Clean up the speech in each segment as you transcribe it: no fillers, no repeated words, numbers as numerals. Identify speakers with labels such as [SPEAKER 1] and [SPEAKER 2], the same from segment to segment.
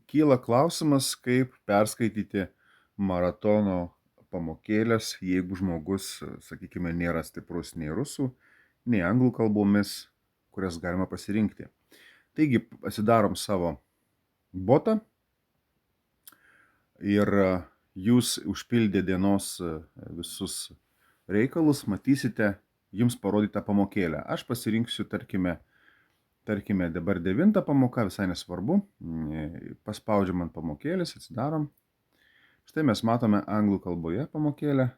[SPEAKER 1] Kyla klausimas, kaip perskaityti maratono pamokėlės, jeigu žmogus, sakykime, nėra stiprus nei rusų, nei anglų kalbomis, kurias galima pasirinkti. Taigi, pasidarom savo botą ir jūs užpildę dienos visus reikalus, matysite jums parodytą pamokėlę. Aš pasirinksiu, tarkime, dabar 9 pamoka, visai nesvarbu. Paspaudžiam ant pamokėlės, atsidarom. Štai mes matome anglų kalboje pamokėlę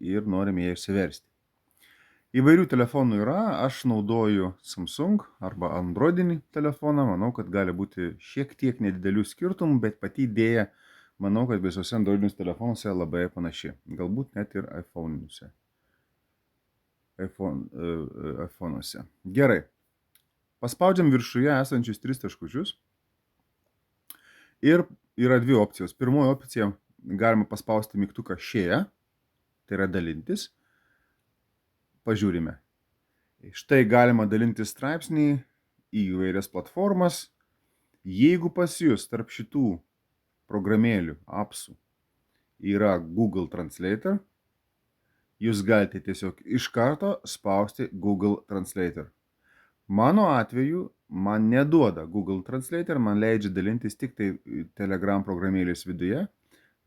[SPEAKER 1] ir norime ją išsiversti. Įvairių telefonų yra, aš naudoju Samsung arba Androidinį telefoną, manau, kad gali būti šiek tiek nedidelių skirtumų, bet pati idėja, manau, kad visose Androidiniuose telefonuose labai panaši, galbūt net ir iPhone'uose. Gerai, paspaudžiam viršuje esančius 3 taškučius ir yra 2 opcijos. Pirmoji opcija, galima paspausti mygtuką share, tai yra dalintis. Pažiūrime. Štai galima dalinti straipsnį į įvairias platformas. Jeigu pas jūs tarp šitų programėlių, appsų, yra Google Translator, jūs galite tiesiog iš karto spausti Google Translator. Mano atveju man neduoda Google Translator, man leidžia dalintis tik tai Telegram programėlės viduje,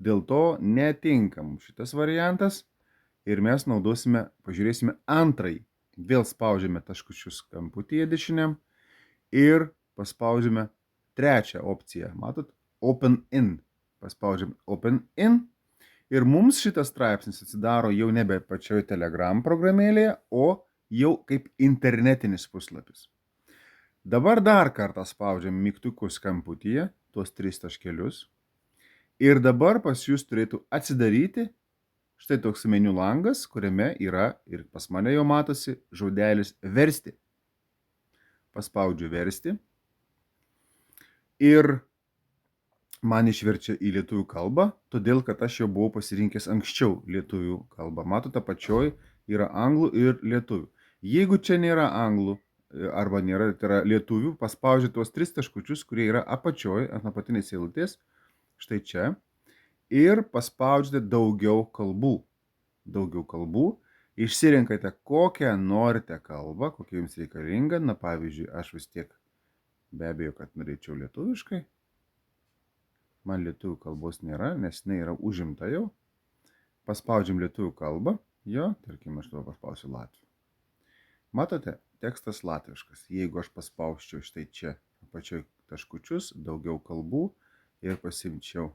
[SPEAKER 1] dėl to netinka mums šitas variantas ir mes pažiūrėsime antrąjį. Vėl spaudžiame taškučius kamputyje dešiniam ir paspaudžiame trečią opciją. Matot? Open in. Paspaudžiam Open in ir mums šitas straipsnis atsidaro jau nebe pačioje Telegram programėlėje, o jau kaip internetinis puslapis. Dabar dar kartą spaudžiam mygtukus kamputyje, tuos 3 taškelius. Ir dabar pas jūs turėtų atsidaryti štai toks meniu langas, kuriame yra, ir pas mane jau matosi, žodelis versti. Paspaudžiu versti. Ir man išverčia į lietuvių kalbą, todėl kad aš jau buvau pasirinkęs anksčiau lietuvių kalbą. Matote, apačioj yra anglų ir lietuvių. Jeigu čia nėra anglų arba nėra, tai yra lietuvių, paspaudžiu tuos 3 taškučius, kurie yra apačioj ant apatinės eilutės, štai čia. Ir paspaudžiate daugiau kalbų. Daugiau kalbų. Išsirinkate, kokią norite kalbą, kokia jums reikalinga. Na, pavyzdžiui, aš vis tiek be abejo, kad norėčiau lietuviškai. Man lietuvių kalbos nėra, nes jinai yra užimta jau. Paspaudžiam lietuvių kalbą. Jo, tarkim, aš to paspausiu latvių. Matote, tekstas latviškas. Jeigu aš paspausčiau štai čia apačioj taškučius, daugiau kalbų ir pasimčiau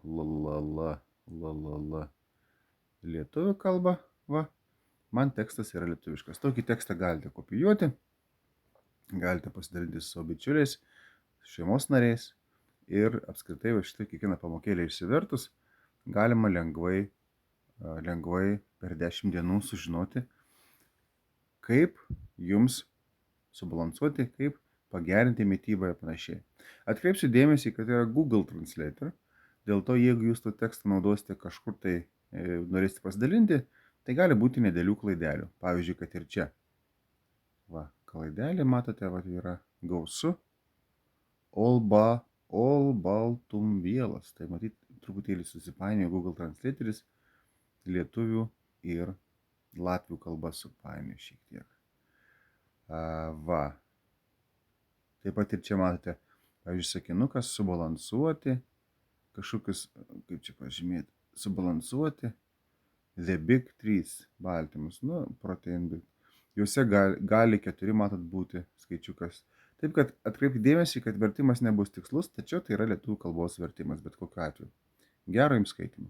[SPEAKER 1] lietuvių kalbą, va, man tekstas yra lietuviškas. Tokį tekstą galite kopijuoti, galite pasidalinti su savo bičiuliais, šeimos nariais ir apskritai va šitą kiekvieną pamokėlę išsivertus galima lengvai per 10 dienų sužinoti, kaip jums subalansuoti, kaip pagerinti mitybą ir panašiai. Atkreipsiu dėmesį, kad yra Google Translator. Dėl to, jeigu jūs to tekstą naudosite kažkur tai norėsite pasidalinti, tai gali būti nedėlių klaidelių. Pavyzdžiui, kad ir čia. Va, klaidelė, matote, va, yra gausu. All baltum vielas. Tai matyt, truputėlį susipainiojo Google Translatoris lietuvių ir latvių kalbą supainiojo šiek tiek. Va. Taip pat ir čia matote, pavyzdžiui, sakinukas subalansuoti, kažkokius, kaip čia pažymėti, subalansuoti the big 3 baltymus, nu, protein big. Juose gali 4, matot, būti skaičiukas. Taip, kad atkreipkite dėmesį, kad vertimas nebus tikslus, tačiau tai yra lietuvių kalbos vertimas, bet kokiu atveju. Gero jums skaitymų.